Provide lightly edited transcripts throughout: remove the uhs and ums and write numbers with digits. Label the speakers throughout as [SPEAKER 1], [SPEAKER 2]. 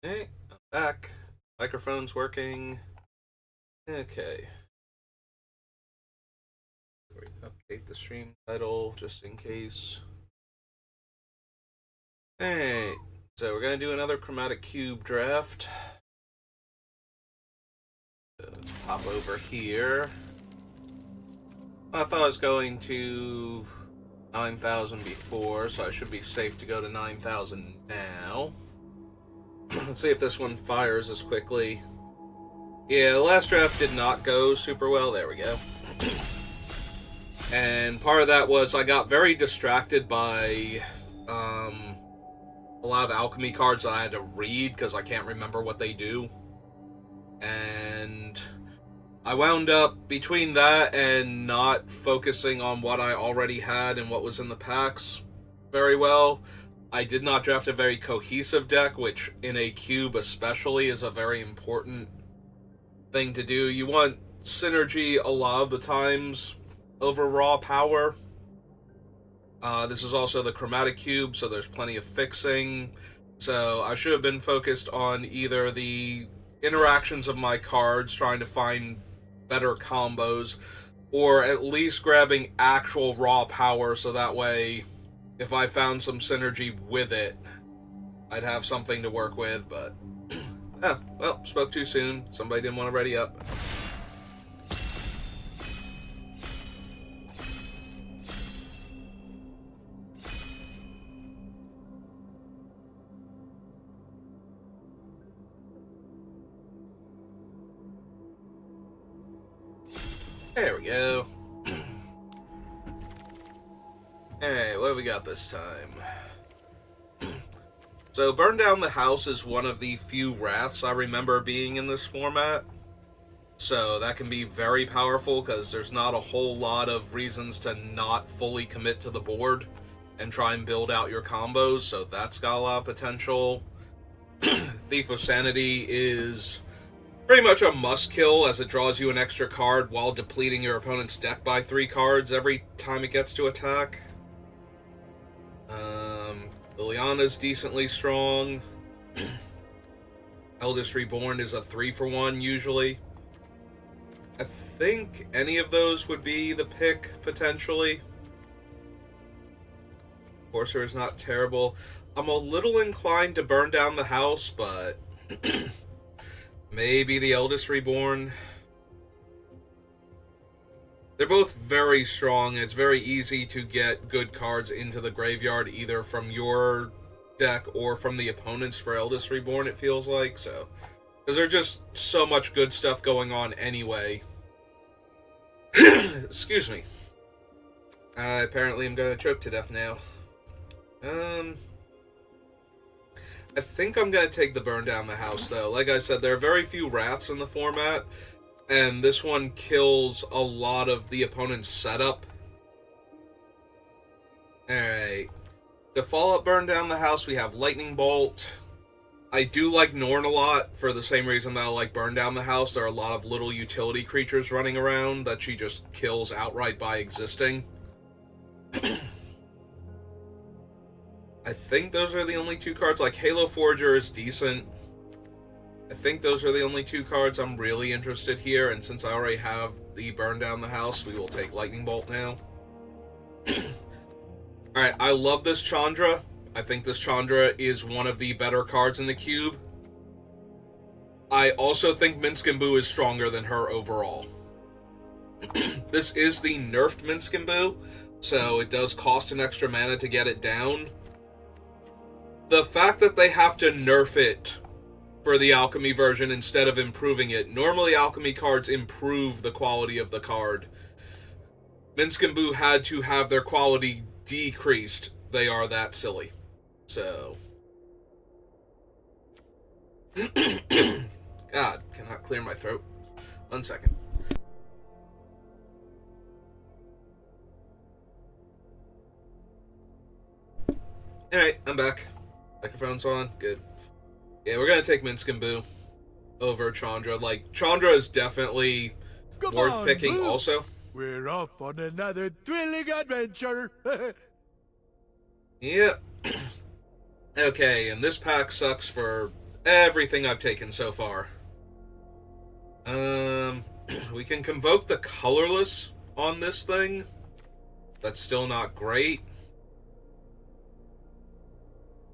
[SPEAKER 1] Hey, I'm back. Microphone's working. Okay. Update the stream title just in case. Alright. So we're gonna do another chromatic cube draft. Pop over here. I thought I was going to 9,000 before, so I should be safe to go to 9,000 now. Let's see if this one fires as quickly. Yeah, the last draft did not go super well. There we go. And part of that was I got very distracted by a lot of alchemy cards that I had to read because I can't remember what they do. And I wound up between that and not focusing on what I already had and what was in the packs very well. I did not draft a very cohesive deck, which in a cube especially is a very important thing to do. You want synergy a lot of the times over raw power. This is also the chromatic cube, so there's plenty of fixing. So I should have been focused on either the interactions of my cards, trying to find better combos, or at least grabbing actual raw power, so that way, if I found some synergy with it, I'd have something to work with, but... yeah, well, spoke too soon. Somebody didn't want to ready up. There we go. Alright, what have we got this time? So, Burn Down the House is one of the few wraths I remember being in this format. So that can be very powerful because there's not a whole lot of reasons to not fully commit to the board and try and build out your combos, so that's got a lot of potential. Thief of Sanity is pretty much a must-kill as it draws you an extra card while depleting your opponent's deck by 3 cards every time it gets to attack. Liliana's decently strong. Eldest Reborn is a 3-for-1 usually. I think any of those would be the pick, potentially. Corsair is not terrible. I'm a little inclined to Burn Down the House, but maybe the Eldest Reborn. They're both very strong. It's very easy to get good cards into the graveyard, either from your deck or from the opponent's for Eldest Reborn, it feels like. So, because there's just so much good stuff going on anyway. Excuse me. Apparently I'm gonna choke to death now. I think I'm gonna take the Burn Down the House, though. Like I said, there are very few wraths in the format, and this one kills a lot of the opponent's setup. Alright. To follow up Burn Down the House, we have Lightning Bolt. I do like Norn a lot, for the same reason that I like Burn Down the House. There are a lot of little utility creatures running around that she just kills outright by existing. I think those are the only 2 cards. Like, Halo Forger is decent. I think those are the only 2 cards I'm really interested here, and since I already have the Burn Down the House, we will take Lightning Bolt now. Alright, I love this Chandra. I think this Chandra is one of the better cards in the cube. I also think Minskin is stronger than her overall. This is the nerfed Minskin, so it does cost an extra mana to get it down. The fact that they have to nerf it for the alchemy version instead of improving it. Normally alchemy cards improve the quality of the card. Minskin had to have their quality decreased. They are that silly. So. God, cannot clear my throat. 1 second. Alright, I'm back. Microphone's on. Good. Yeah, we're gonna take Minskin over Chandra. Like, Chandra is definitely worth picking Boo. Also.
[SPEAKER 2] We're off on another thrilling adventure.
[SPEAKER 1] Yep. Okay, and this pack sucks for everything I've taken so far. We can convoke the colorless on this thing. That's still not great.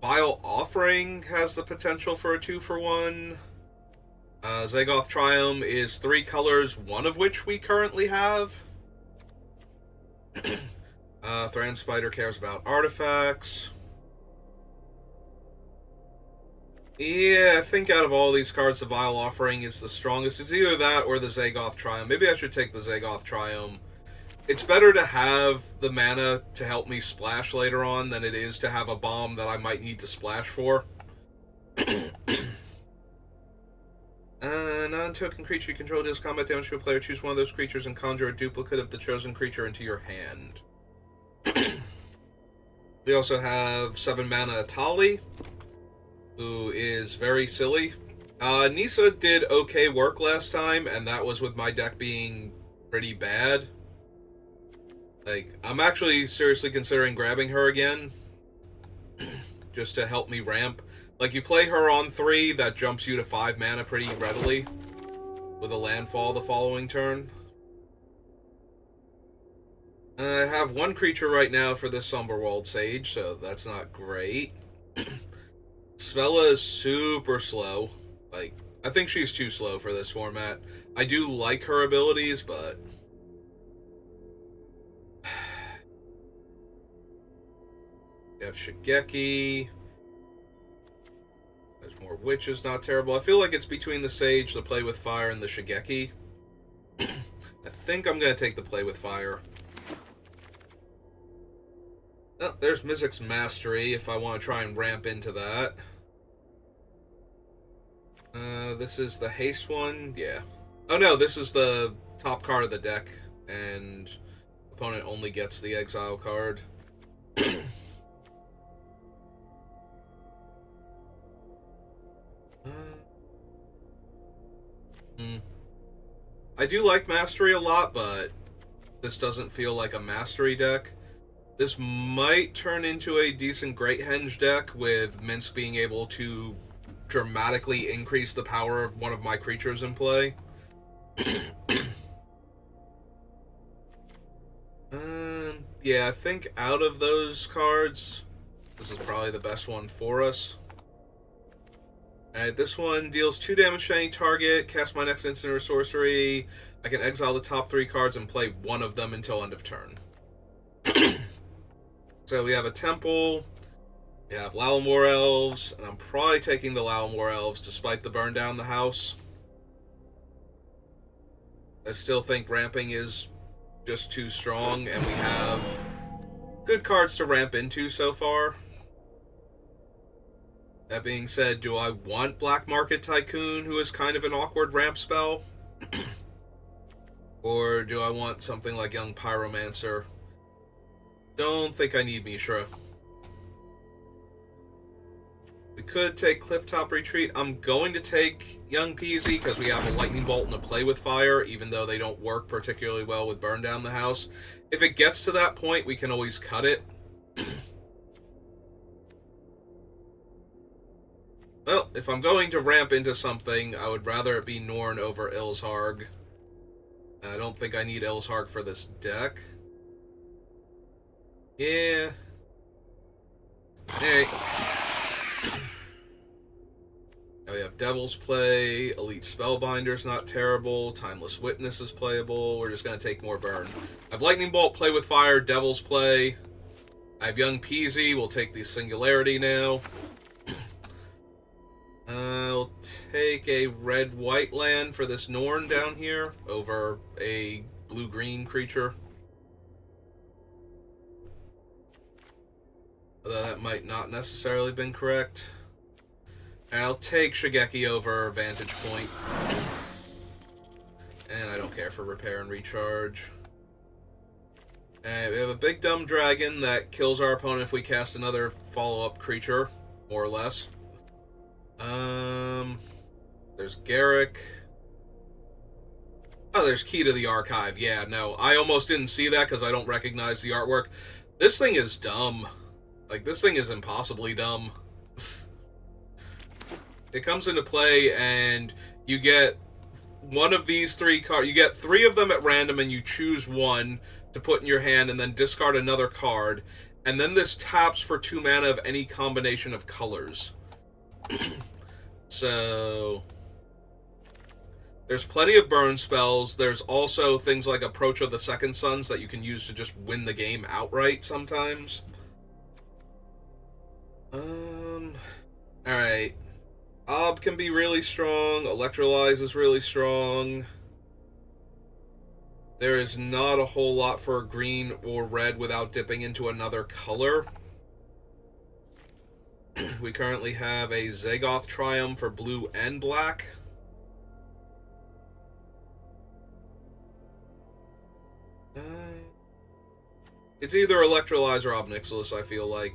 [SPEAKER 1] Vile Offering has the potential for a 2-for-1. Zagoth Triumph is 3 colors, one of which we currently have. Thran Spider cares about artifacts. Yeah, I think out of all these cards, the Vile Offering is the strongest. It's either that or the Zagoth Triumph. Maybe I should take the Zagoth Triumph. It's better to have the mana to help me splash later on than it is to have a bomb that I might need to splash for. Non-token creature you control deals combat damage to a player. Choose one of those creatures and conjure a duplicate of the chosen creature into your hand. We also have 7 mana Atali, who is very silly. Nisa did okay work last time, and that was with my deck being pretty bad. Like, I'm actually seriously considering grabbing her again, just to help me ramp. Like, you play her on 3, that jumps you to 5 mana pretty readily, with a landfall the following turn. I have 1 creature right now for this Somberwald Sage, so that's not great. Svella is super slow. Like, I think she's too slow for this format. I do like her abilities, but... You have Shigeki. There's more witches, not terrible. I feel like it's between the Sage, the Play with Fire, and the Shigeki. I think I'm going to take the Play with Fire. Oh, there's Mizzix's Mastery, if I want to try and ramp into that. This is the haste one? Yeah. Oh no, this is the top card of the deck, and opponent only gets the exile card. I do like Mastery a lot, but this doesn't feel like a Mastery deck. This might turn into a decent Great Henge deck, with Minsk being able to dramatically increase the power of one of my creatures in play. Yeah, I think out of those cards, this is probably the best one for us. Alright, this one deals 2 damage to any target, cast my next instant or sorcery. I can exile the top 3 cards and play one of them until end of turn. So we have a Temple, we have Lalamore Elves, and I'm probably taking the Lalamore Elves despite the burn down the house. I still think ramping is just too strong, and we have good cards to ramp into so far. That being said, do I want Black Market Tycoon, who is kind of an awkward ramp spell? Or do I want something like Young Pyromancer? Don't think I need Mishra. We could take Clifftop Retreat. I'm going to take Young Peasy because we have a Lightning Bolt and a Play with Fire, even though they don't work particularly well with Burn Down the House. If it gets to that point, we can always cut it. Well, if I'm going to ramp into something, I would rather it be Norn over Ilsharg. I don't think I need Ilsharg for this deck. Yeah. Hey. Now we have Devil's Play, Elite Spellbinder's not terrible, Timeless Witness is playable, we're just going to take more burn. I have Lightning Bolt, Play with Fire, Devil's Play. I have Young Peasy, we'll take the Singularity now. I'll take a red-white land for this Norn down here over a blue-green creature. Although that might not necessarily have been correct. And I'll take Shigeki over Vantage Point. And I don't care for Repair and Recharge. And we have a big dumb dragon that kills our opponent if we cast another follow-up creature, more or less. There's Garrick. Oh, there's Key to the Archive. Yeah, no, I almost didn't see that because I don't recognize the artwork. This thing is dumb. Like, this thing is impossibly dumb. It comes into play, and you get one of these 3 cards. You get 3 of them at random, and you choose one to put in your hand, and then discard another card. And then this taps for 2 mana of any combination of colors. So there's plenty of burn spells. There's also things like Approach of the Second Sons that you can use to just win the game outright sometimes. Alright. Ob can be really strong. Electrolyze is really strong. There is not a whole lot for green or red without dipping into another color. We currently have a Zagoth Triumph for blue and black. It's either Electrolyze or Obnixilis, I feel like.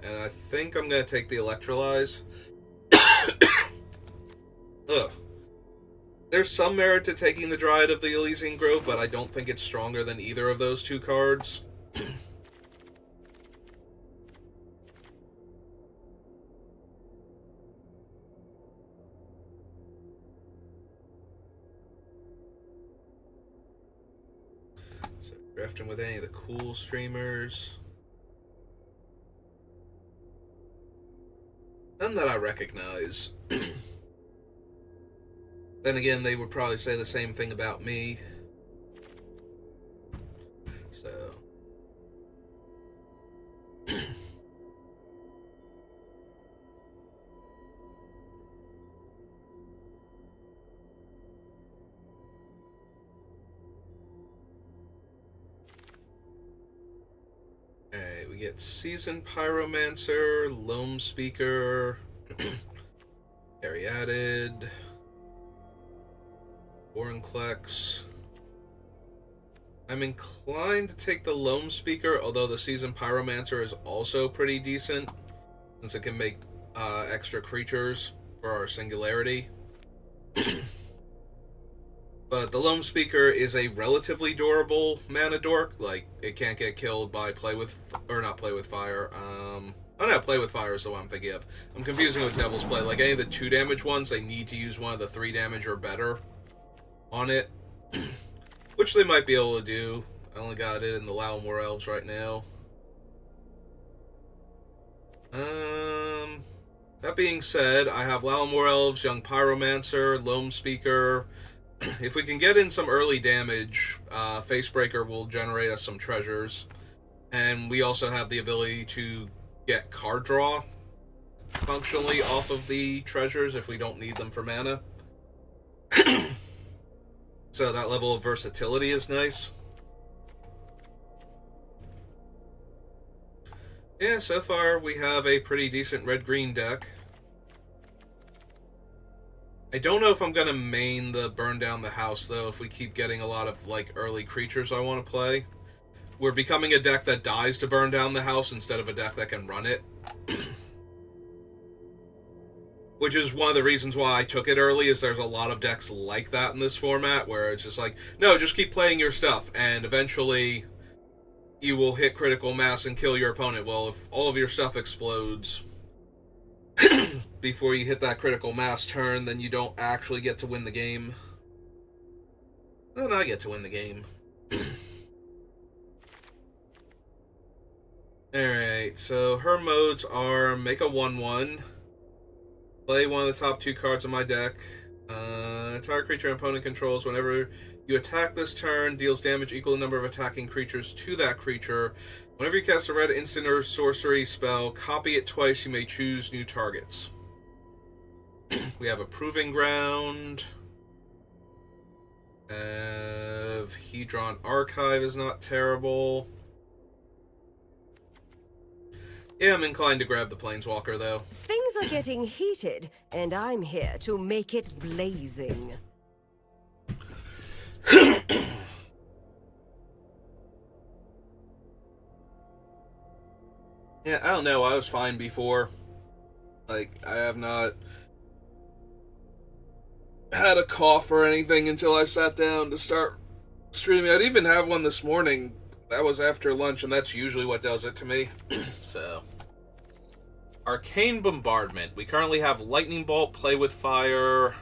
[SPEAKER 1] And I think I'm going to take the Electrolyze. Ugh. There's some merit to taking the Dryad of the Elysian Grove, but I don't think it's stronger than either of those 2 cards. So, drafting with any of the cool streamers. None that I recognize. Then again, they would probably say the same thing about me. So. Alright, we get Seasoned Pyromancer, Loam Speaker, Caryatid, Vorinclex. I'm inclined to take the Loam Speaker, although the Seasoned Pyromancer is also pretty decent, since it can make extra creatures for our Singularity. But the Loam Speaker is a relatively durable mana dork. Like, it can't get killed by Play with Fire. Oh no, Play with Fire is the one I'm thinking of. I'm confusing it with Devil's Play. Like, any of the 2 damage ones, they need to use one of the 3 damage or better on it. Which they might be able to do. I only got it in the Lalamore Elves right now. That being said, I have Lalamore Elves, Young Pyromancer, Loam Speaker. If we can get in some early damage, Facebreaker will generate us some treasures. And we also have the ability to get card draw functionally off of the treasures if we don't need them for mana. So that level of versatility is nice. Yeah, so far we have a pretty decent red-green deck. I don't know if I'm going to main the Burn Down the House, though, if we keep getting a lot of, like, early creatures I want to play. We're becoming a deck that dies to burn down the house instead of a deck that can run it. Which is one of the reasons why I took it early, is there's a lot of decks like that in this format, where it's just like, no, just keep playing your stuff, and eventually you will hit critical mass and kill your opponent. Well, if all of your stuff explodes before you hit that critical mass turn, then you don't actually get to win the game. Then I get to win the game. Alright, so her modes are make a 1/1, play one of the top 2 cards of my deck, entire creature opponent controls. Whenever you attack this turn, deals damage equal to the number of attacking creatures to that creature. Whenever you cast a red instant or sorcery spell, copy it twice. You may choose new targets. We have a Proving Ground. Hedron Archive is not terrible. Yeah, I'm inclined to grab the Planeswalker, though.
[SPEAKER 3] Things are getting heated, and I'm here to make it blazing.
[SPEAKER 1] Yeah, I don't know. I was fine before. Like, I have not had a cough or anything until I sat down to start streaming. I'd even have one this morning. That was after lunch, and that's usually what does it to me. So, Arcane Bombardment. We currently have Lightning Bolt, Play with Fire,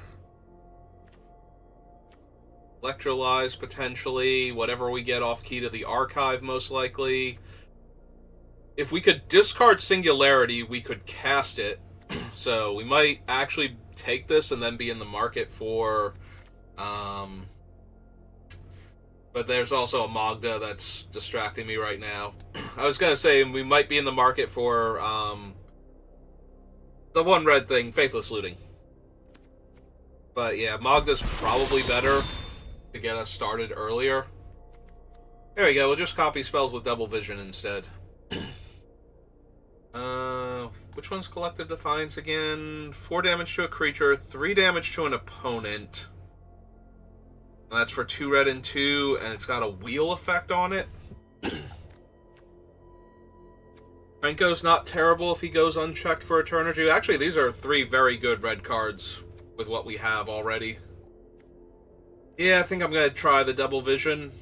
[SPEAKER 1] Electrolyze potentially, whatever we get off key to the archive most likely. If we could discard Singularity, we could cast it. So we might actually take this and then be in the market for... But there's also a Magda that's distracting me right now. I was going to say we might be in the market for the one red thing, Faithless Looting. But yeah, Magda's probably better to get us started earlier. There we go, we'll just copy spells with Double Vision instead. Which one's Collective Defiance again? 4 damage to a creature, 3 damage to an opponent. That's for 2 red and 2, and it's got a wheel effect on it. Franco's not terrible if he goes unchecked for a turn or two. Actually, these are 3 very good red cards with what we have already. Yeah, I think I'm going to try the Double Vision.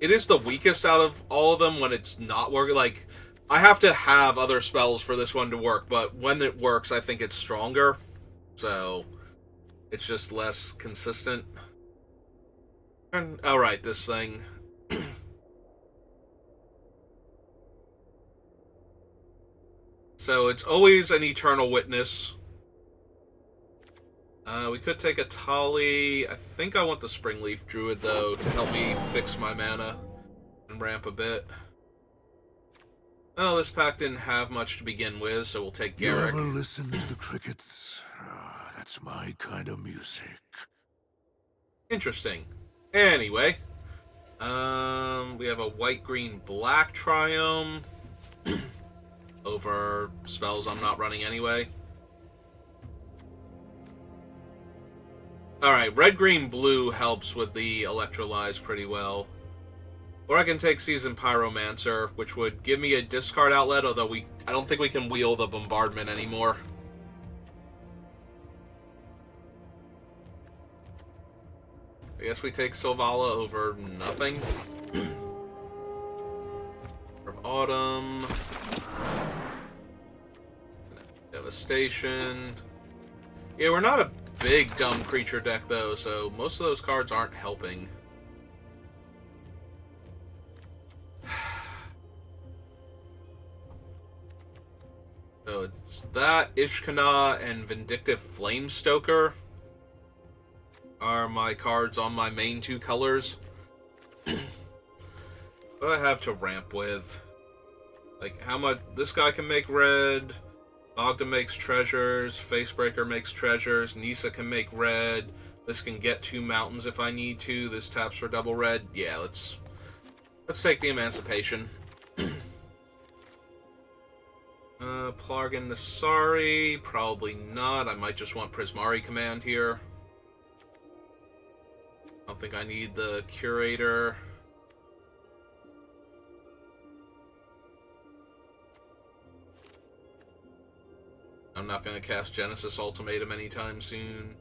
[SPEAKER 1] It is the weakest out of all of them when it's not working. Like, I have to have other spells for this one to work, but when it works, I think it's stronger. So, it's just less consistent. And, alright, this thing. So, it's always an Eternal Witness. We could take a Tali. I think I want the Springleaf Druid, though, to help me fix my mana and ramp a bit. Oh, this pack didn't have much to begin with, so we'll take Garrick.
[SPEAKER 2] You ever listen to the crickets? That's my kind of music.
[SPEAKER 1] Interesting. Anyway, we have a white, green, black Triome over spells I'm not running anyway. Alright, red, green, blue helps with the Electrolyze pretty well. Or I can take Seasoned Pyromancer, which would give me a discard outlet, although I don't think we can wheel the Bombardment anymore. I guess we take Sylvala over nothing. Of Autumn. Devastation. Yeah, we're not a big dumb creature deck though, so most of those cards aren't helping. So it's that, Ishkana, and Vindictive Flamestoker are my cards on my main 2 colors. What do I have to ramp with? Like, how much... This guy can make red. Magda makes treasures. Facebreaker makes treasures. Nisa can make red. This can get 2 mountains if I need to. This taps for double red. Yeah, let's take the Emancipation. Plargan Nasari, probably not. I might just want Prismari Command here. I don't think I need the Curator. I'm not going to cast Genesis Ultimatum anytime soon.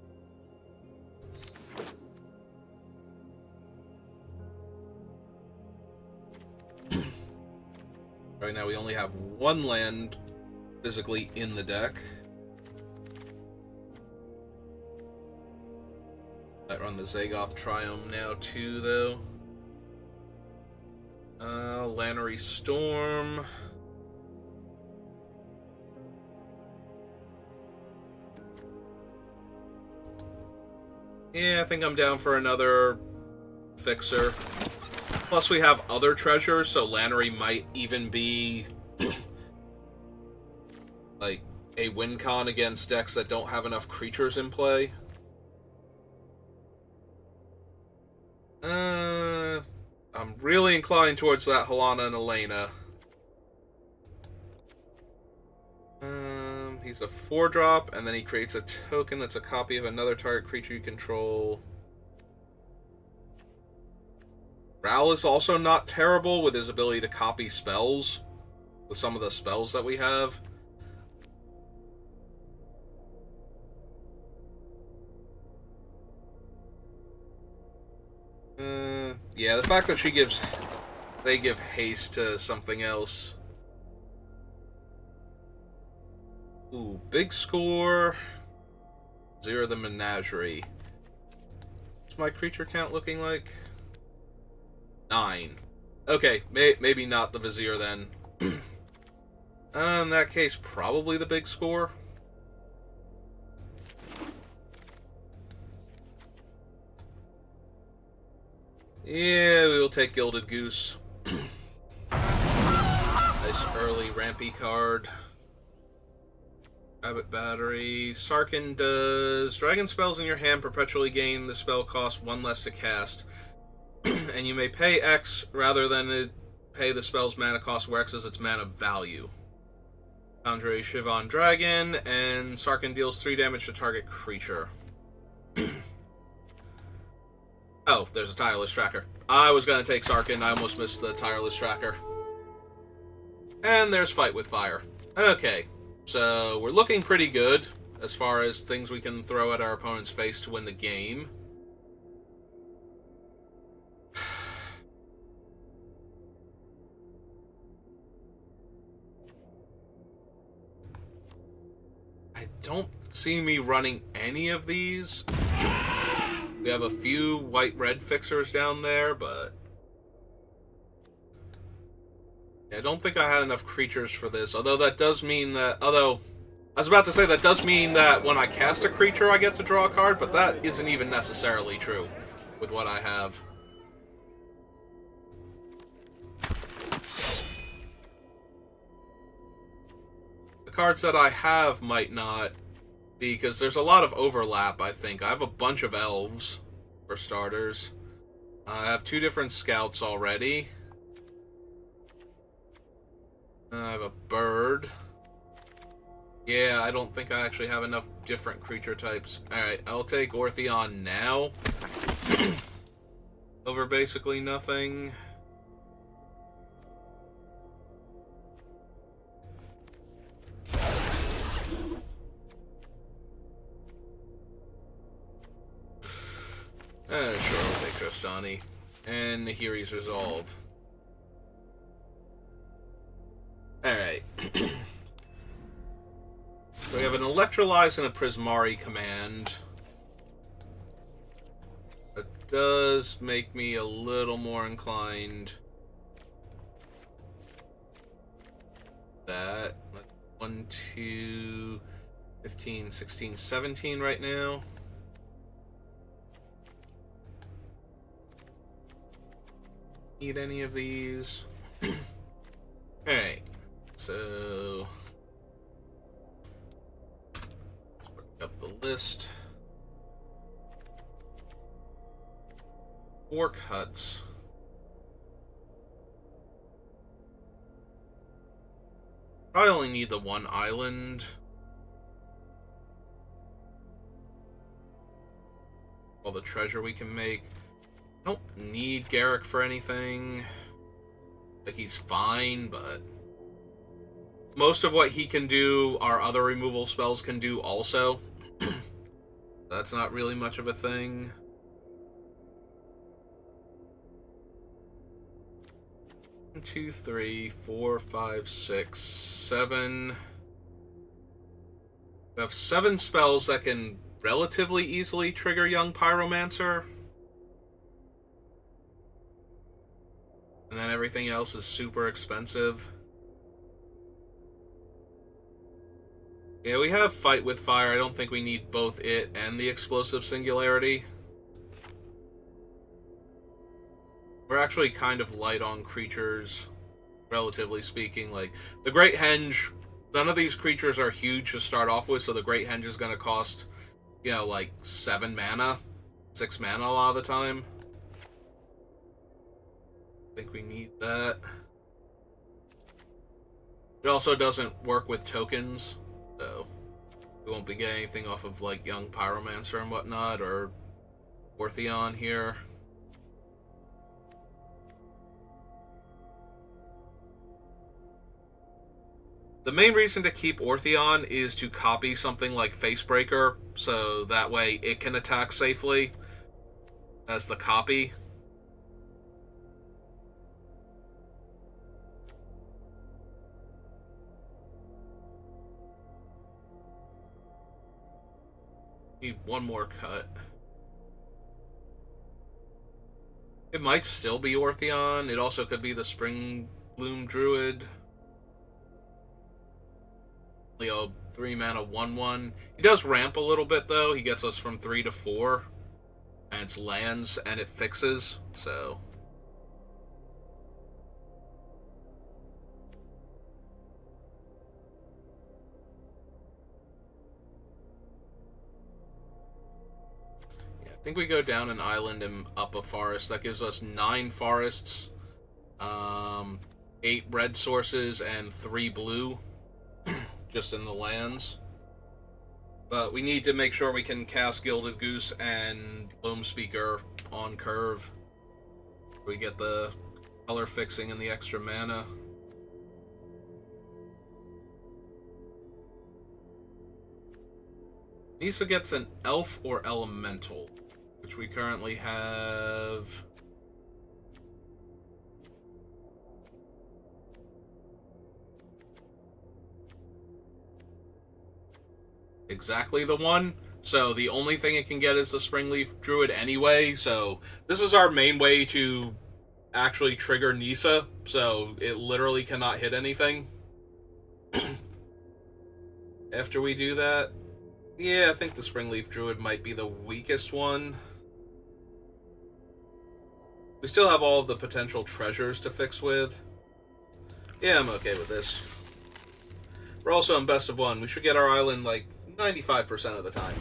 [SPEAKER 1] Right now we only have 1 land physically in the deck. Might run the Zagoth Triome now too, though. Lannery Storm. Yeah, I think I'm down for another Fixer. Plus we have other treasures, so Lannery might even be like a win con against decks that don't have enough creatures in play. I'm really inclined towards that Helana and Elena. He's a 4-drop, and then he creates a token that's a copy of another target creature you control. Ral is also not terrible with his ability to copy spells, with some of the spells that we have. Yeah, the fact that they give haste to something else. Ooh, big score. Zero the Menagerie. What's my creature count looking like? 9. Okay, maybe not the Vizier then. In that case, probably the big score. Yeah, we will take Gilded Goose. Nice early rampy card. Rabbit Battery. Sarkin does dragon spells in your hand perpetually gain the spell cost 1 less to cast. And you may pay X rather than pay the spell's mana cost, where X is its mana value. Andre Shivan Dragon, and Sarkin deals 3 damage to target creature. Oh, there's a tireless tracker. I was gonna take Sarkin, I almost missed the tireless tracker. And there's Fight with Fire. Okay, so we're looking pretty good as far as things we can throw at our opponent's face to win the game. I don't see me running any of these. We have a few white-red fixers down there, but I don't think I had enough creatures for this. Although that does mean that... Although, I was about to say that does mean that when I cast a creature, I get to draw a card, but that isn't even necessarily true with what I have. The cards that I have might not, because there's a lot of overlap, I think. I have a bunch of elves, for starters. I have 2 different scouts already. I have a bird. Yeah, I don't think I actually have enough different creature types. Alright, I'll take Ortheon now. Over basically nothing. Sure, I'll take Trostani. And Nahiri's Resolve. Alright. So we have an Electrolyze and a Prismari command. That does make me a little more inclined. That. 1, 2, 15, 16, 17 right now. Need any of these? Alright. So let's bring up the list. 4 cuts. Probably only need the 1 island. All the treasure we can make. Don't need Garrick for anything. Like, he's fine, but most of what he can do, our other removal spells can do also. That's not really much of a thing. One, 2, 3, 4, 5, 6, 7. We have 7 spells that can relatively easily trigger Young Pyromancer. And then everything else is super expensive. Yeah, we have Fight with Fire. I don't think we need both it and the Explosive Singularity. We're actually kind of light on creatures, relatively speaking. Like, the Great Henge, none of these creatures are huge to start off with, so the Great Henge is going to cost, you know, like 7 mana, 6 mana a lot of the time. I think we need that. It also doesn't work with tokens, so we won't be getting anything off of, like, Young Pyromancer and whatnot, or Ortheon here. The main reason to keep Ortheon is to copy something like Facebreaker, so that way it can attack safely as the copy. Need one more cut. It might still be Ortheon. It also could be the Spring Bloom Druid. Leo, 3 mana, 1/1. He does ramp a little bit, though. He gets us from 3 to 4. And it's lands, and it fixes, so... I think we go down an island and up a forest. That gives us 9 forests, 8 red sources, and 3 blue, just in the lands. But we need to make sure we can cast Gilded Goose and Loam Speaker on curve. We get the color fixing and the extra mana. Nisa gets an elf or elemental, which we currently have. Exactly the one. So the only thing it can get is the Springleaf Druid anyway. So this is our main way to actually trigger Nisa. So it literally cannot hit anything. After we do that, yeah, I think the Springleaf Druid might be the weakest one. We still have all of the potential treasures to fix with. Yeah, I'm okay with this. We're also in best of 1. We should get our island, like, 95% of the time.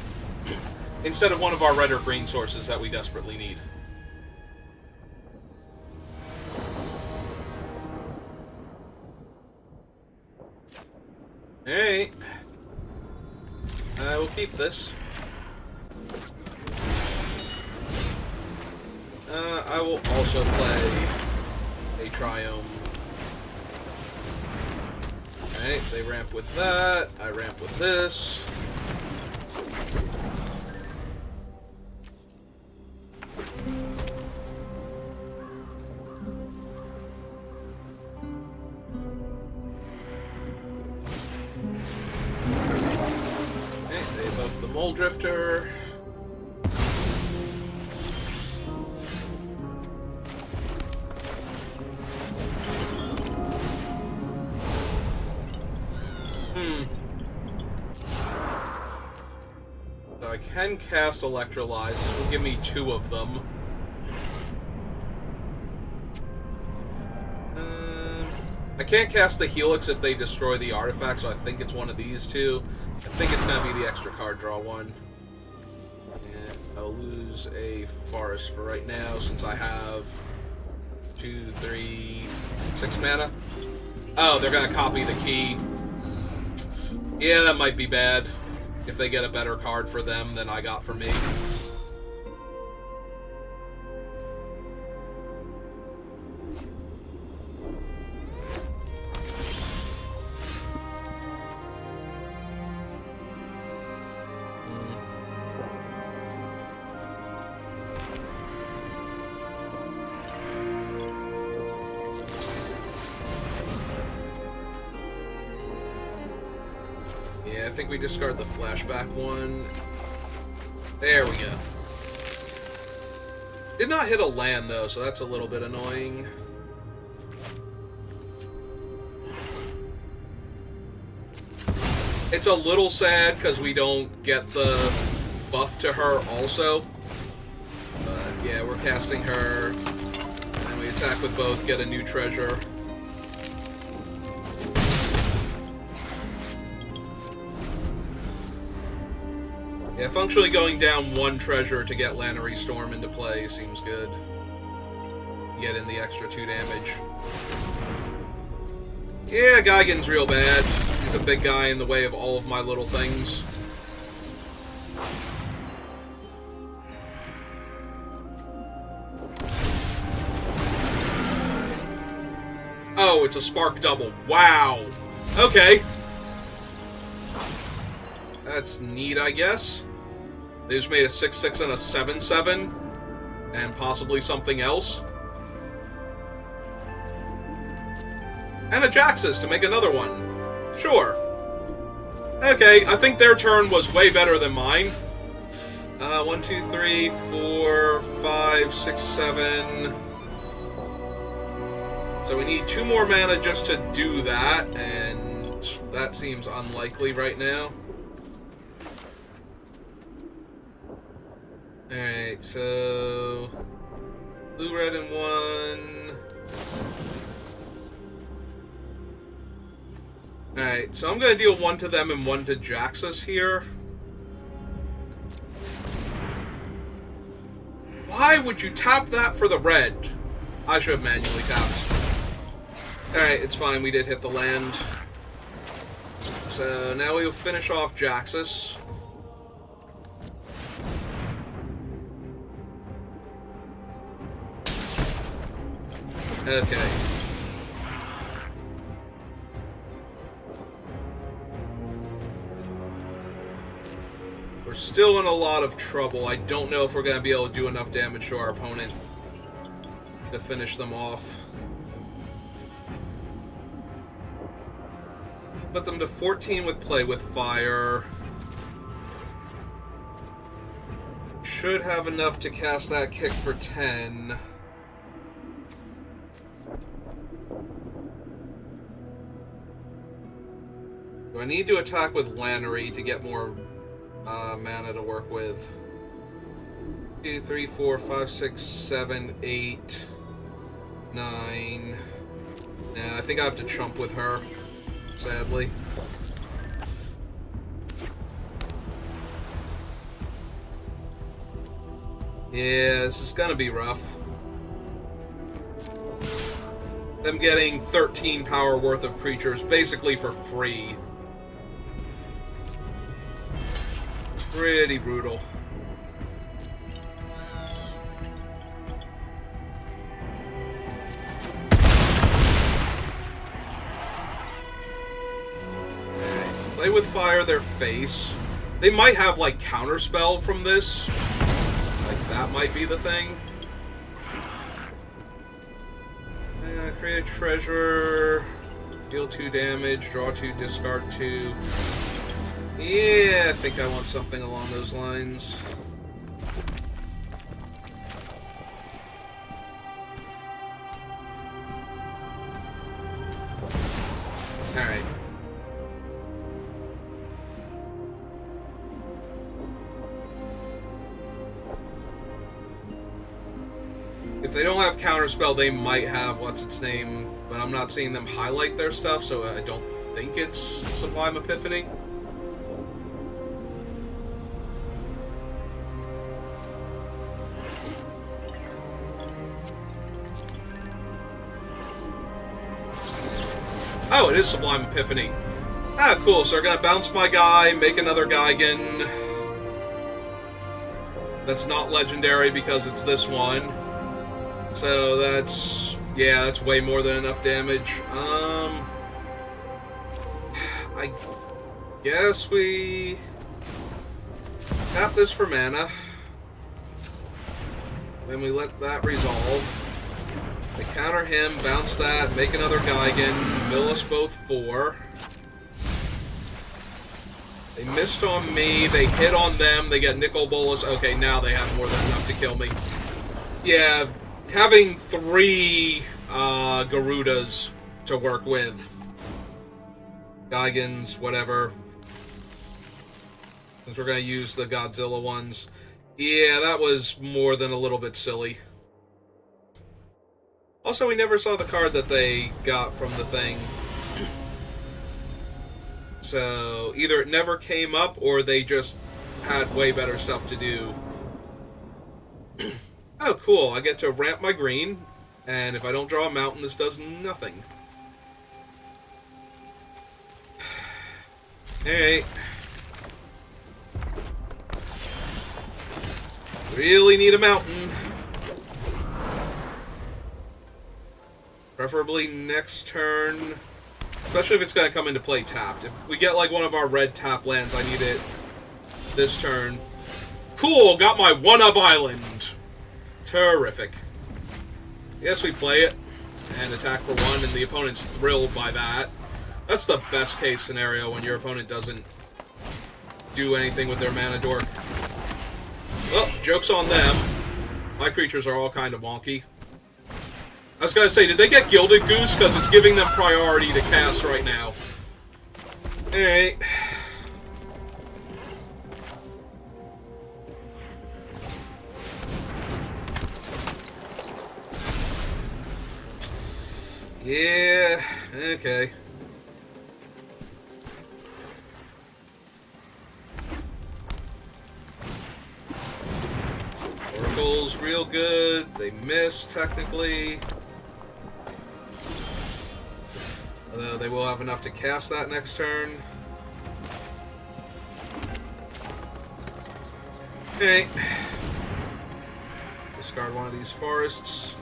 [SPEAKER 1] Instead of one of our red or green sources that we desperately need. Alright. I will keep this. I will also play a Triome. Alright, they ramp with that. I ramp with this. Okay, they evoke the Mole Drifter. So I can cast Electrolyze. This will give me 2 of them. I can't cast the Helix if they destroy the artifact, so I think it's one of these 2. I think it's going to be the extra card draw one. And I'll lose a Forest for right now, since I have 2, 3, 6 mana. Oh, they're going to copy the key. Yeah, that might be bad. If they get a better card for them than I got for me. Yeah, I think we discard the flashback one. There we go. Did not hit a land, though, so that's a little bit annoying. It's a little sad because we don't get the buff to her also. But yeah, we're casting her. And we attack with both, get a new treasure. Yeah, functionally going down 1 treasure to get Lannery Storm into play seems good. Get in the extra 2 damage. Yeah, Geigen's real bad. He's a big guy in the way of all of my little things. Oh, it's a Spark Double. Wow. Okay. That's neat, I guess. They just made a 6/6 and a 7/7. And possibly something else. And a Jaxus to make another one. Sure. Okay, I think their turn was way better than mine. 1, 2, 3, 4, 5, 6, 7. So we need 2 more mana just to do that, and that seems unlikely right now. Alright, so... blue, red, and 1... Alright, so I'm going to deal 1 to them and 1 to Jaxus here. Why would you tap that for the red? I should have manually tapped. Alright, it's fine, we did hit the land. So now we'll finish off Jaxus. Okay. We're still in a lot of trouble. I don't know if we're going to be able to do enough damage to our opponent to finish them off. Put them to 14 with Play with Fire. Should have enough to cast that kick for 10. Do I need to attack with Lannery to get more mana to work with? 2, 3, 4, 5, 6, 7, 8, 9. Nah, I think I have to chump with her, sadly. Yeah, this is gonna be rough. Them getting 13 power worth of creatures basically for free. Pretty brutal. Play with Fire their face. They might have like counterspell from this. Like that might be the thing. Create a treasure. Deal 2 damage. Draw 2. Discard 2. Yeah, I think I want something along those lines. Alright. If they don't have counterspell, they might have what's-its-name, but I'm not seeing them highlight their stuff, so I don't think it's Sublime Epiphany. Oh, it is Sublime Epiphany. Ah, cool. So they're going to bounce my guy, make another Gigan. That's not legendary because it's this one. So that's... yeah, that's way more than enough damage. I guess we... tap this for mana. Then we let that resolve. They counter him, bounce that, make another Gigan, mill us both 4. They missed on me, they hit on them, they get Nicol Bolas. Okay, now they have more than enough to kill me. Yeah, having 3 Garudas to work with. Gigans, whatever. Since we're going to use the Godzilla ones. Yeah, that was more than a little bit silly. Also, we never saw the card that they got from the thing. So, either it never came up, or they just had way better stuff to do. Oh, cool. I get to ramp my green, and if I don't draw a mountain, this does nothing. Alright. Really need a mountain. Preferably next turn. Especially if it's going to come into play tapped. If we get like one of our red tap lands, I need it this turn. Cool! Got my 1-of island! Terrific. Yes, we play it. And attack for 1, and the opponent's thrilled by that. That's the best case scenario when your opponent doesn't do anything with their mana dork. Well, joke's on them. My creatures are all kind of wonky. I was gonna say, did they get Gilded Goose? Because it's giving them priority to cast right now. Alright. Yeah, okay. Oracle's real good. They miss, technically. Although they will have enough to cast that next turn. Okay. Discard one of these forests.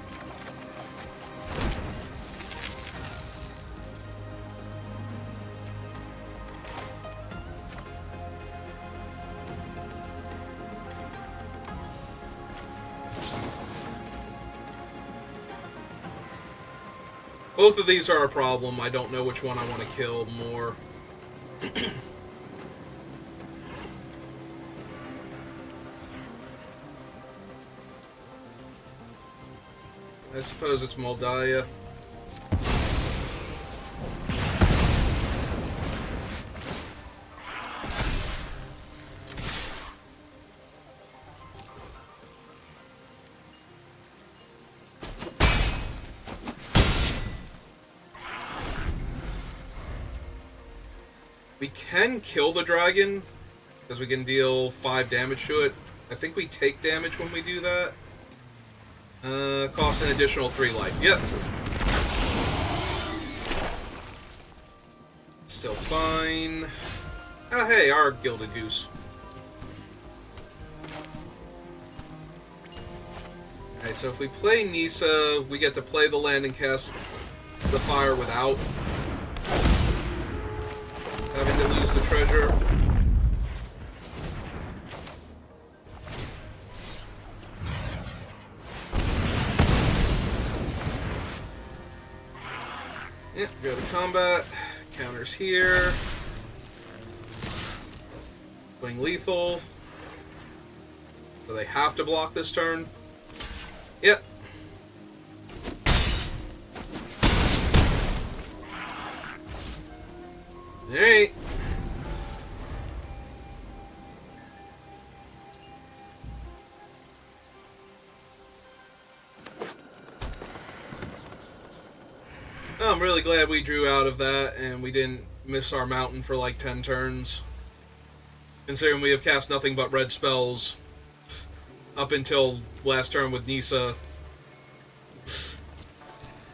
[SPEAKER 1] Both of these are a problem. I don't know which one I want to kill more. I suppose it's Moldiah. We can kill the dragon, because we can deal 5 damage to it. I think we take damage when we do that. Costs an additional 3 life. Yep. Still fine. Oh, hey, our Gilded Goose. Alright, so if we play Nissa, we get to play the land and cast the fire without having to lose the treasure. Yep, go to combat. Counters here. Swing lethal. So they have to block this turn. Yep. Alright. I'm really glad we drew out of that and we didn't miss our mountain for like 10 turns. Considering we have cast nothing but red spells up until last turn with Nissa. As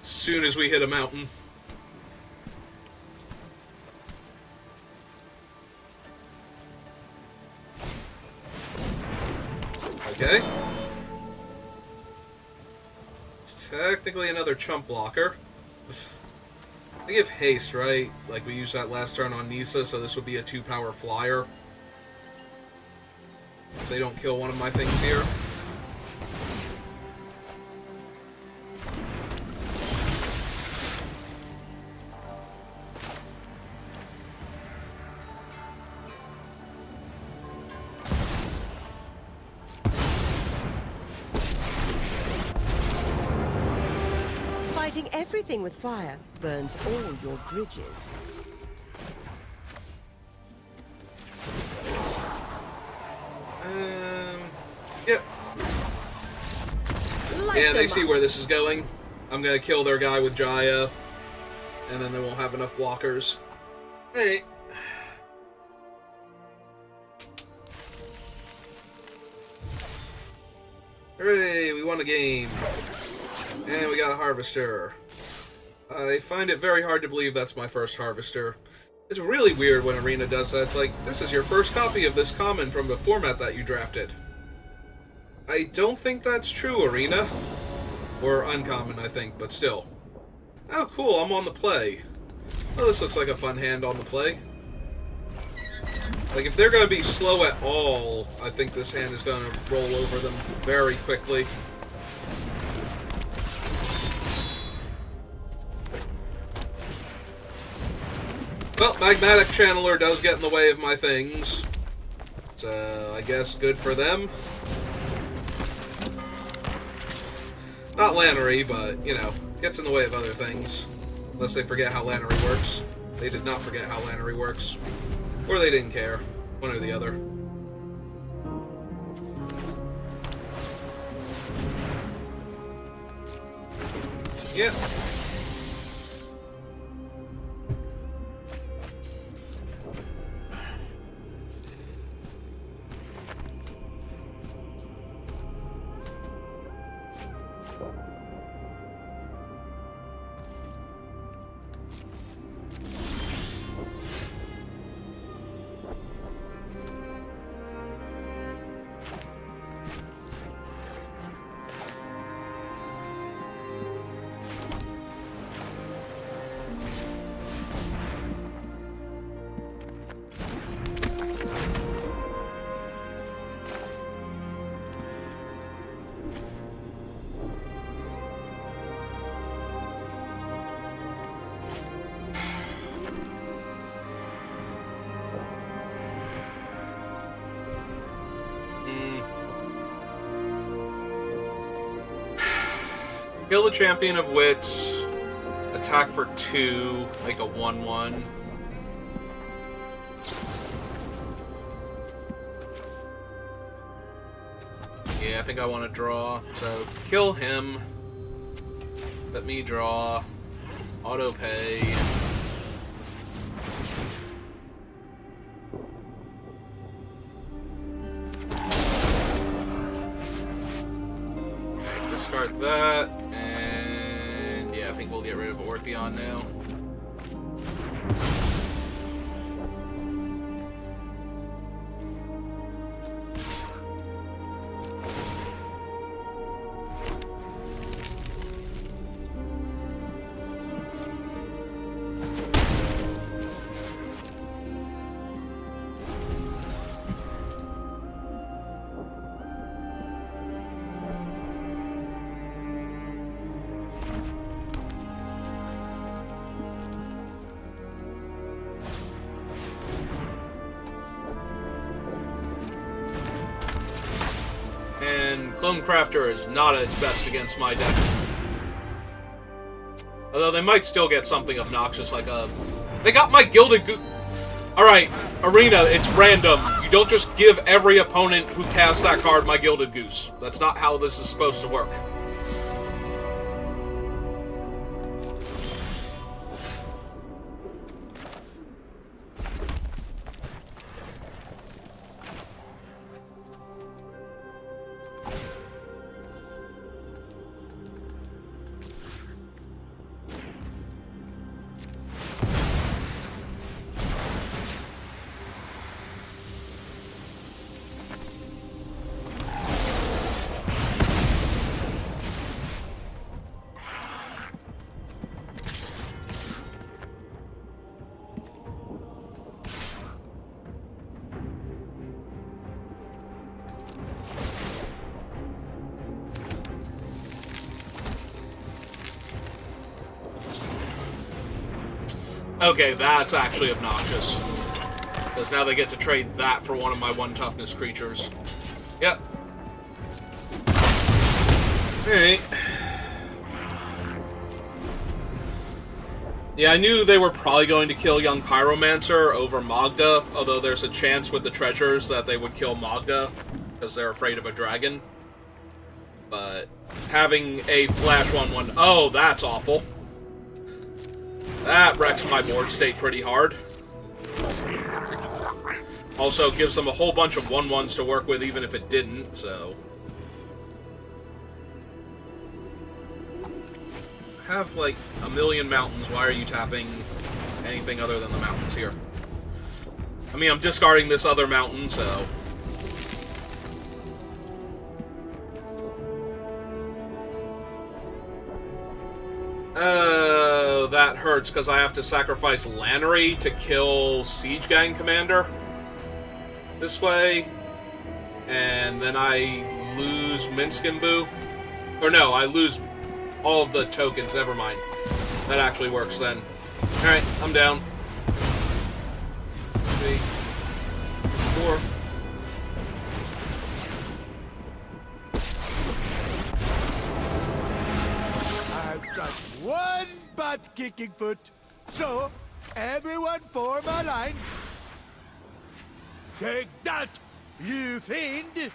[SPEAKER 1] soon as we hit a mountain. Okay. It's technically another chump blocker. I give haste, right? Like we used that last turn on Nissa, so this would be a 2-power flyer. If they don't kill one of my things here.
[SPEAKER 3] Fighting everything with fire burns all your bridges.
[SPEAKER 1] Yep. Yeah, they see where this is going. I'm gonna kill their guy with Jaya, and then they won't have enough blockers. Hey. Hooray, we won a game. And we got a Harvester. I find it very hard to believe that's my first Harvester. It's really weird when Arena does that. It's like, this is your first copy of this common from the format that you drafted. I don't think that's true, Arena. Or uncommon, I think, but still. Oh, cool, I'm on the play. Well, this looks like a fun hand on the play. Like, if they're going to be slow at all, I think this hand is going to roll over them very quickly. Well, Magmatic Channeler does get in the way of my things. So, I guess good for them. Not Lannery, but, you know, gets in the way of other things. Unless they forget how Lannery works. They did not forget how Lannery works. Or they didn't care. One or the other. Yep. Kill the Champion of Wits. Attack for 2. Make a 1/1. Yeah, I think I want to draw. So, kill him. Let me draw. Auto pay. Okay, discard that. And yeah, I think we'll get rid of Ortheon now. And Clone Crafter is not at its best against my deck. Although they might still get something obnoxious like a... They got my Gilded Goose! Alright, Arena, it's random. You don't just give every opponent who casts that card my Gilded Goose. That's not how this is supposed to work. Okay, that's actually obnoxious. Because now they get to trade that for one of my 1 toughness creatures. Yep. Alright. Yeah, I knew they were probably going to kill young Pyromancer over Magda, although there's a chance with the treasures that they would kill Magda, because they're afraid of a dragon. But having a flash 1/1... Oh, that's awful. That wrecks my board state pretty hard. Also gives them a whole bunch of 1/1s to work with, even if it didn't, so... I have, like, a million mountains. Why are you tapping anything other than the mountains here? I mean, I'm discarding this other mountain, so... Oh, that hurts, because I have to sacrifice Lannery to kill Siege Gang Commander. This way. And then I lose Minskinboo. Or no, I lose all of the tokens, never mind. That actually works then. Alright, I'm down. 3, 4,
[SPEAKER 2] not kicking foot. So, everyone form a line. Take that, you fiend!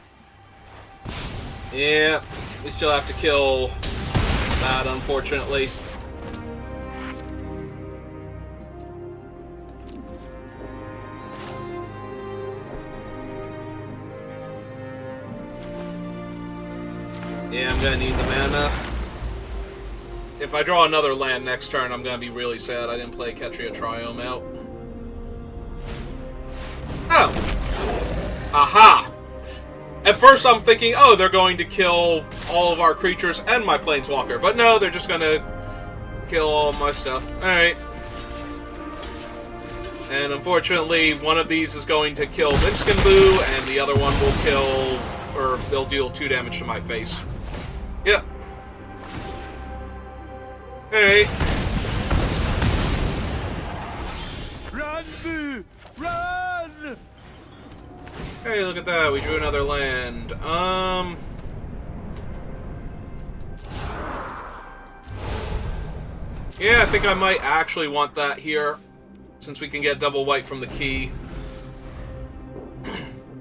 [SPEAKER 1] Yeah, we still have to kill that, unfortunately. Yeah, I'm gonna need the mana. If I draw another land next turn, I'm gonna be really sad I didn't play Ketria Triome out. Oh! Aha! At first I'm thinking, oh, they're going to kill all of our creatures and my Planeswalker. But no, they're just gonna kill all of my stuff. Alright. And unfortunately, one of these is going to kill Minskinboo, and the other one will kill, or they'll deal 2 damage to my face. Yep. Alright.
[SPEAKER 2] Run, Boo! Run!
[SPEAKER 1] Hey, look at that. We drew another land. Yeah, I think I might actually want that here, since we can get double white from the key.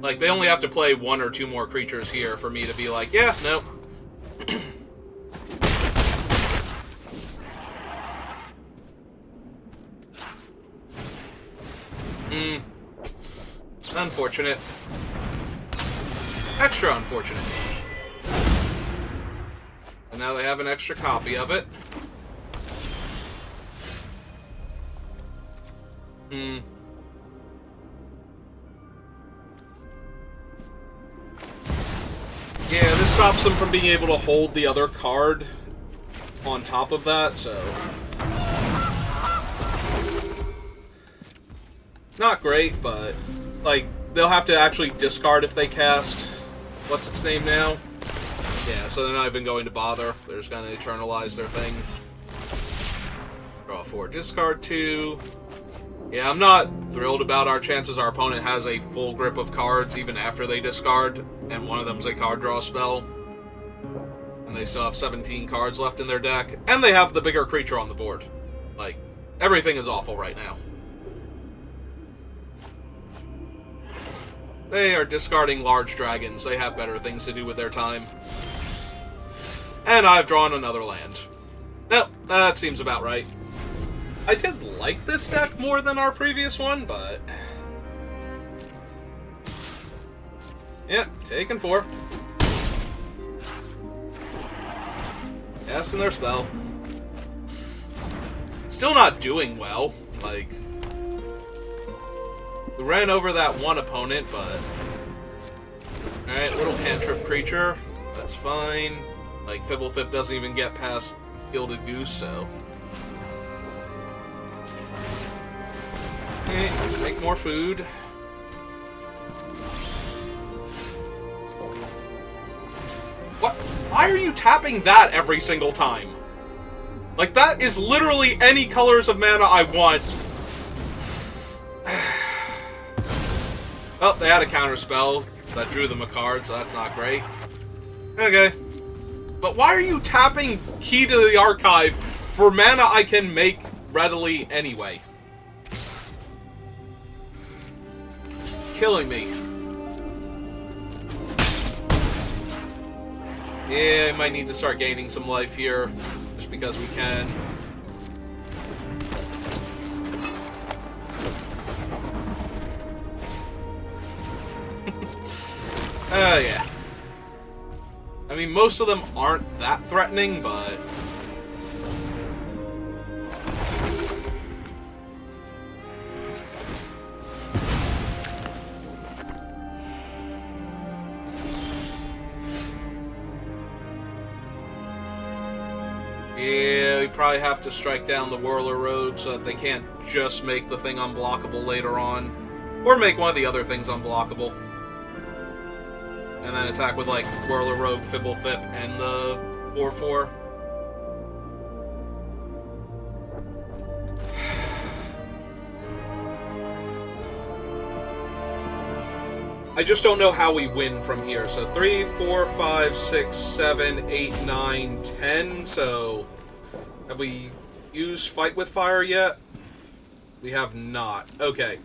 [SPEAKER 1] Like, they only have to play 1 or 2 more creatures here for me to be like, yeah, no. Unfortunate. Extra unfortunate. And now they have an extra copy of it. Yeah, this stops them from being able to hold the other card on top of that, so... Not great, but, like, they'll have to actually discard if they cast... What's its name now? Yeah, so they're not even going to bother. They're just going to eternalize their thing. Draw 4, discard 2. Yeah, I'm not thrilled about our chances. Our opponent has a full grip of cards even after they discard, and one of them's a card draw spell. And they still have 17 cards left in their deck, and they have the bigger creature on the board. Like, everything is awful right now. They are discarding large dragons. They have better things to do with their time. And I've drawn another land. Nope, that seems about right. I did like this deck more than our previous one, but... Yep, taking 4. Casting their spell. Still not doing well. Like... We ran over that one opponent, but... Alright, little cantrip creature. That's fine. Like, Fibblefip doesn't even get past Gilded Goose, so... Okay, let's make more food. What? Why are you tapping that every single time? Like, that is literally any colors of mana I want. Oh, they had a counterspell that drew them a card, so that's not great. Okay. But why are you tapping Key to the Archive for mana I can make readily anyway? Killing me. Yeah, I might need to start gaining some life here, just because we can. Yeah. I mean, most of them aren't that threatening, but... Yeah, we probably have to strike down the Whirler Rogue so that they can't just make the thing unblockable later on. Or make one of the other things unblockable. And then attack with, like, Whirler Rogue, Fibblefip, and the 4/4. I just don't know how we win from here. So 3, 4, 5, 6, 7, 8, 9, 10. So have we used Fight with Fire yet? We have not. Okay.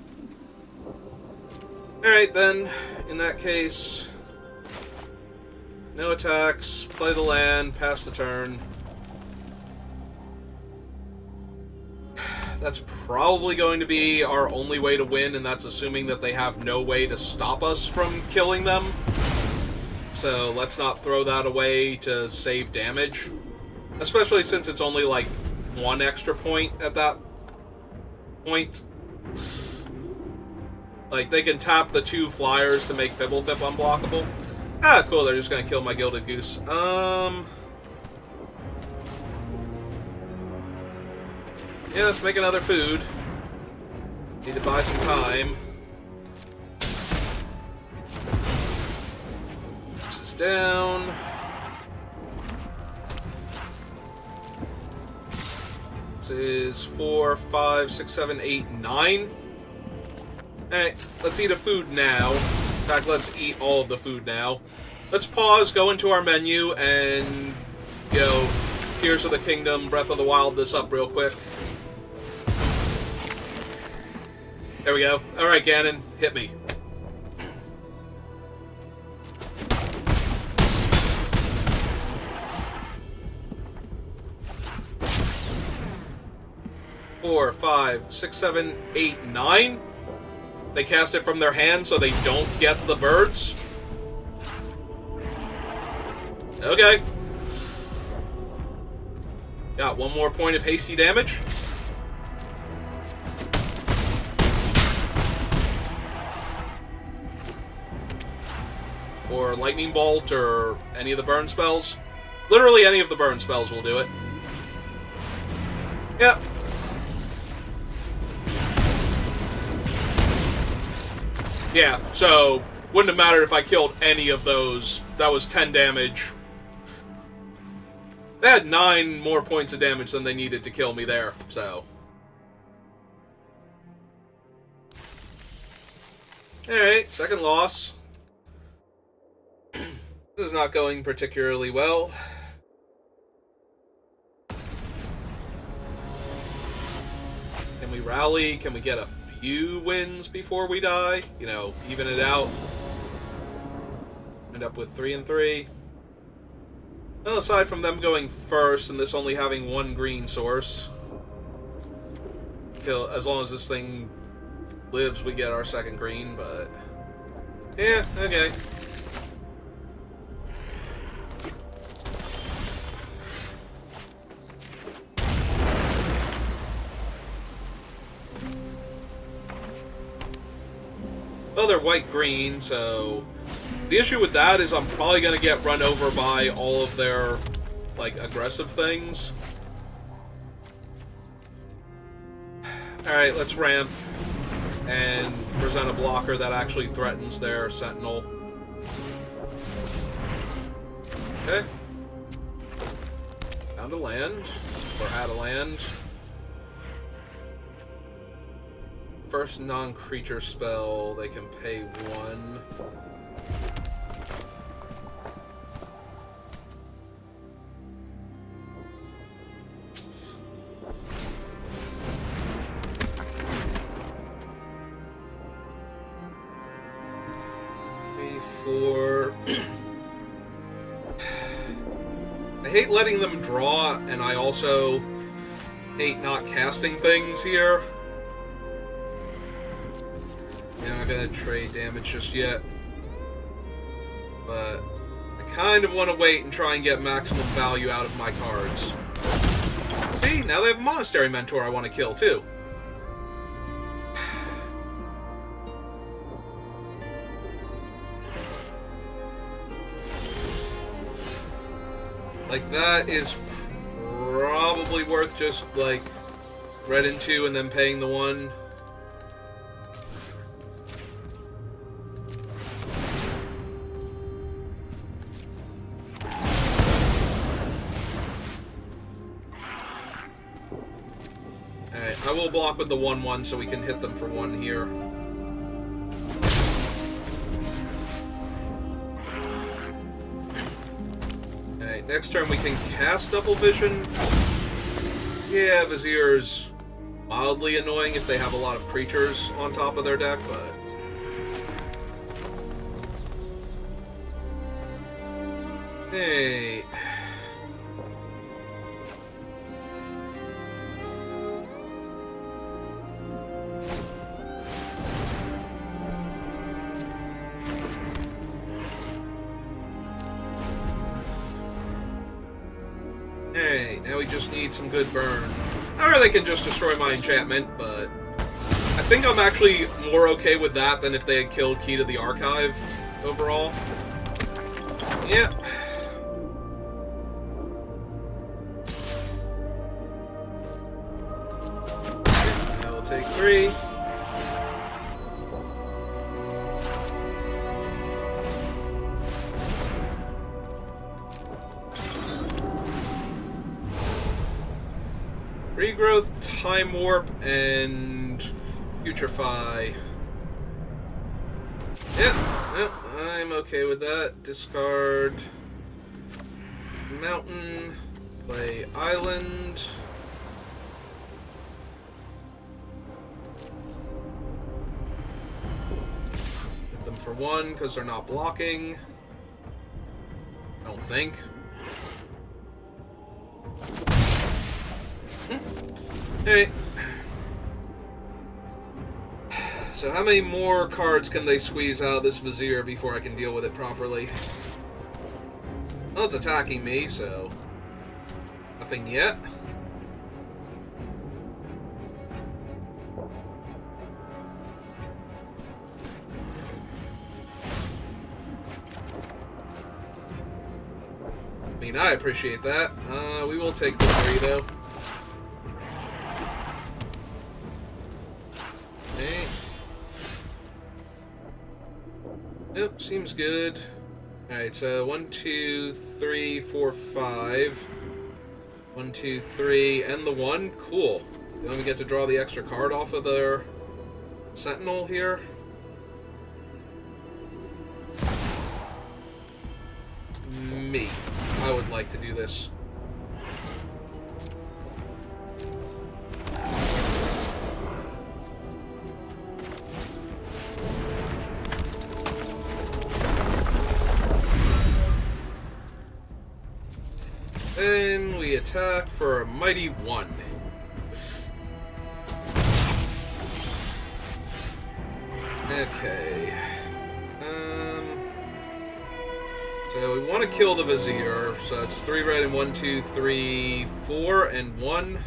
[SPEAKER 1] Alright then, in that case, no attacks, play the land, pass the turn. That's probably going to be our only way to win, and that's assuming that they have no way to stop us from killing them. So let's not throw that away to save damage. Especially since it's only like 1 extra point at that point. Like, they can tap the 2 flyers to make Fibblethip unblockable. Ah, cool, they're just gonna kill my Gilded Goose. Yeah, let's make another food. Need to buy some time. Push this down. This is 4, 5, 6, 7, 8, 9. Alright, let's eat a food now. In fact, let's eat all of the food now. Let's pause, go into our menu, and, you know, Tears of the Kingdom, Breath of the Wild this up real quick. There we go. Alright, Ganon, hit me. Four, 5, 6, 7, 8, 9. They cast it from their hand so they don't get the birds. Okay. Got 1 more point of hasty damage. Or Lightning Bolt, or any of the burn spells. Literally any of the burn spells will do it. Yep. Yeah, so wouldn't have mattered if I killed any of those. That was 10 damage. They had 9 more points of damage than they needed to kill me there, so. Alright, second loss. This is not going particularly well. Can we rally? Can we get a few wins before we die? You know, even it out. End up with 3 and 3. Well, aside from them going first and this only having 1 green source, till as long as this thing lives, we get our second green. But yeah, okay. Well, they're white-green, so the issue with that is I'm probably going to get run over by all of their, like, aggressive things. Alright, let's ramp and present a blocker that actually threatens their Sentinel. Okay. Down to land, or out of land. First non-creature spell, they can pay 1. I hate letting them draw, and I also hate not casting things here. I'm not gonna trade damage just yet, but I kind of want to wait and try and get maximum value out of my cards. See, now they have a Monastery Mentor I want to kill too. Like, that is probably worth just, like, red in 2 and then paying the 1. Alright, I will block with the 1/1 so we can hit them for 1 here. Alright, next turn we can cast Double Vision. Yeah, Vizier's mildly annoying if they have a lot of creatures on top of their deck, but... Hey... Hey, now we just need some good burn. Or they can just destroy my enchantment, but... I think I'm actually more okay with that than if they had killed Key to the Archive, overall. Yep. I will take 3. Regrowth, Time Warp, and Putrefy. Yep, I'm okay with that. Discard Mountain, play Island. Hit them for 1 because they're not blocking. I don't think. Alright. So how many more cards can they squeeze out of this Vizier before I can deal with it properly? Well, it's attacking me, so... nothing yet. I mean, I appreciate that. We will take the 3, though. Yep, seems good. Alright, so 1, 2, 3, 4, 5. 1, 2, 3, and the 1. Cool. Then we get to draw the extra card off of their Sentinel here. Me. I would like to do this. Then we attack for a mighty 1. Okay. So we want to kill the Vizier. So it's 3 red and 1, 2, 3, 4, and 1.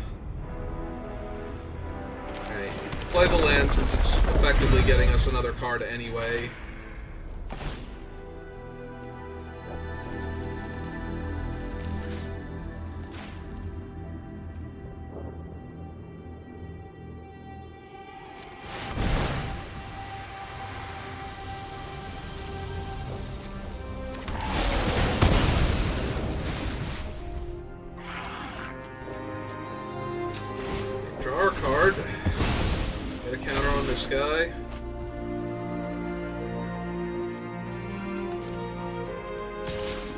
[SPEAKER 1] Okay. Play the land since it's effectively getting us another card anyway. Guy.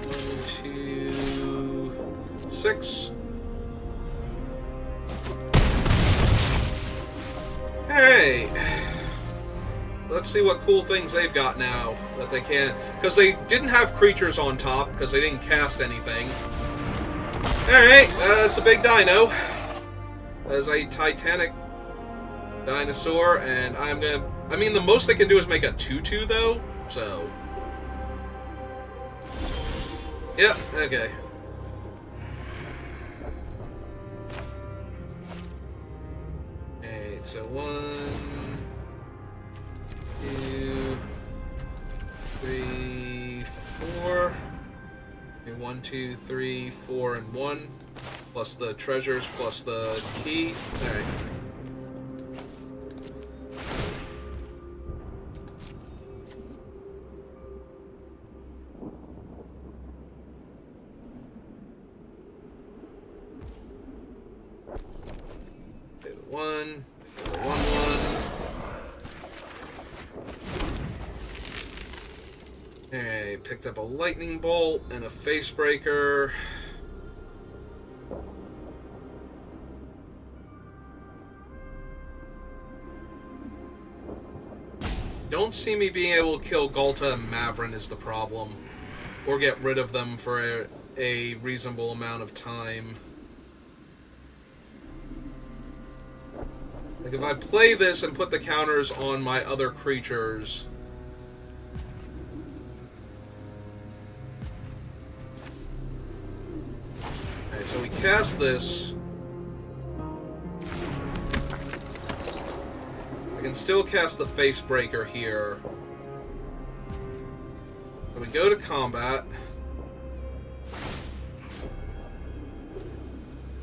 [SPEAKER 1] 1, 2, 6. Hey! Let's see what cool things they've got now that they can. Because they didn't have creatures on top, because they didn't cast anything. Alright, it's a big dino. As a Titanic dinosaur, and I'm gonna... I mean, the most they can do is make a 2/2, though, so... Yep, okay. Alright, so 1, 2, 3, 4. Okay, 1, 2, 3, 4, and 1. Plus the treasures, plus the key. Alright. One, 1, 1. Hey, picked up a lightning bolt and a face breaker. don't see me being able to kill Galta and Mavrin is the problem. Or get rid of them for a reasonable amount of time. Like, if I play this and put the counters on my other creatures... Alright, so we cast this. I can still cast the Facebreaker here. So we go to combat.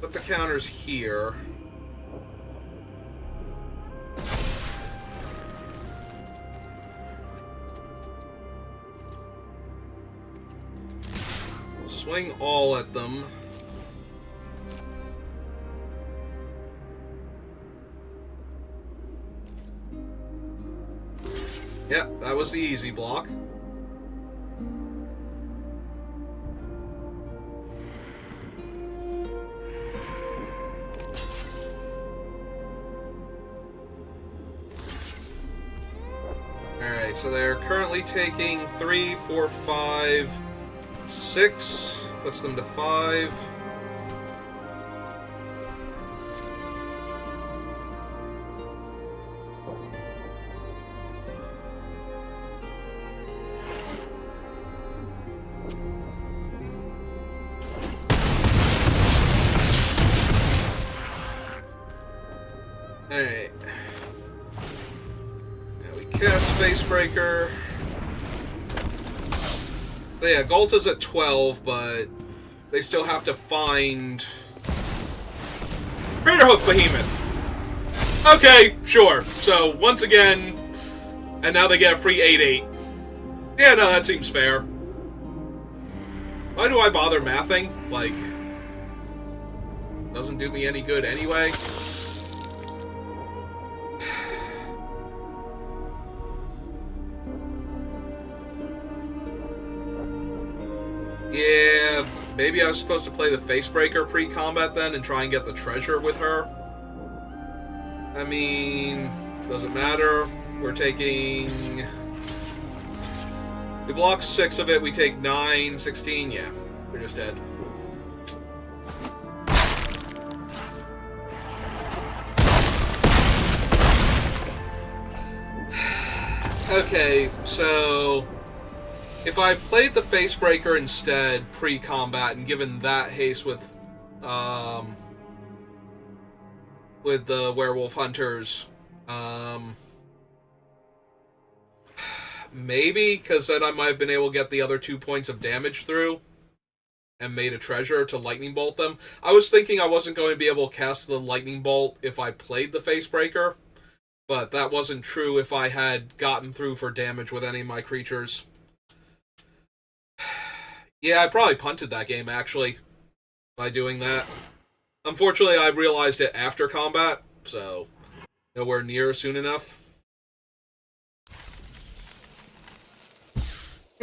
[SPEAKER 1] Put the counters here. Swing all at them. Yep, that was the easy block. Alright, so they're currently taking 3, 4, 5, 6. Puts them to 5. Alright. Now we cast Facebreaker. So yeah, Galta's at 12, but they still have to find... Craterhoof Behemoth! Okay, sure. So, once again, and now they get a free 8/8. Yeah, no, that seems fair. Why do I bother mathing? Like, doesn't do me any good anyway. Yeah, maybe I was supposed to play the Facebreaker pre-combat then and try and get the treasure with her. I mean, doesn't matter. We're taking... We block 6 of it, we take 9, 16, yeah. We're just dead. Okay, so... If I played the Facebreaker instead pre-combat and given that haste with the Werewolf Hunters, maybe, because then I might have been able to get the other 2 points of damage through and made a treasure to Lightning Bolt them. I was thinking I wasn't going to be able to cast the Lightning Bolt if I played the Facebreaker, but that wasn't true if I had gotten through for damage with any of my creatures. Yeah, I probably punted that game, actually, by doing that. Unfortunately, I realized it after combat, so nowhere near soon enough.